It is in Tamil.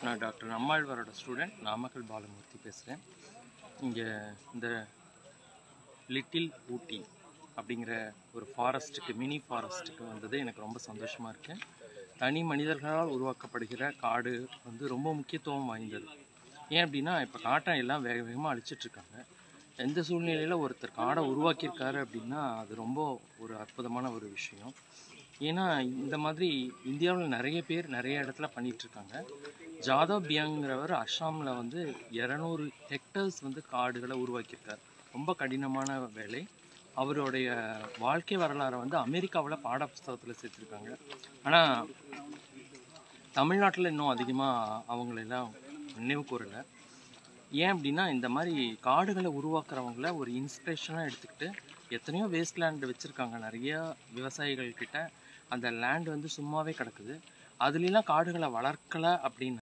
நான் டாக்டர் நம்மாழ்வாரோட ஸ்டூடெண்ட் நாமக்கல் பாலமூர்த்தி பேசுகிறேன். இங்கே இந்த லிட்டில் ஊட்டி அப்படிங்கிற ஒரு ஃபாரஸ்ட்டுக்கு மினி ஃபாரஸ்ட்டுக்கு வந்தது எனக்கு ரொம்ப சந்தோஷமாக இருக்குது. தனி மனிதர்களால் உருவாக்கப்படுகிற காடு ரொம்ப முக்கியத்துவம் வாய்ந்தது. ஏன் அப்படின்னா இப்போ காட்டை எல்லாம் வேக வேகமாக அழிச்சிட்ருக்காங்க. எந்த சூழ்நிலையில் ஒருத்தர் காடை உருவாக்கியிருக்காரு அப்படின்னா அது ரொம்ப ஒரு அற்புதமான ஒரு விஷயம். ஏன்னா இந்த மாதிரி இந்தியாவில் நிறைய பேர் நிறைய இடத்துல பண்ணிகிட்ருக்காங்க. ஜாதவ் பியாங்கிறவர் அஸ்ஸாமில் 200 ஹெக்டர்ஸ் காடுகளை உருவாக்கியிருக்கார். ரொம்ப கடினமான வேலை. அவருடைய வாழ்க்கை வரலாறை அமெரிக்காவில் பாட புஸ்தகத்தில் சேர்த்துருக்காங்க. ஆனால் தமிழ்நாட்டில் இன்னும் அதிகமாக அவங்களெல்லாம் நினைவு கூறலை. ஏன் அப்படின்னா இந்த மாதிரி காடுகளை உருவாக்குறவங்கள ஒரு இன்ஸ்பிரேஷனாக எடுத்துக்கிட்டு எத்தனையோ வேஸ்ட் லேண்ட் வச்சுருக்காங்க. நிறையா விவசாயிகள்கிட்ட அந்த லேண்ட் சும்மாவே கிடக்குது. அதுலாம் காடுகளை வளர்க்கலை அப்படின்னா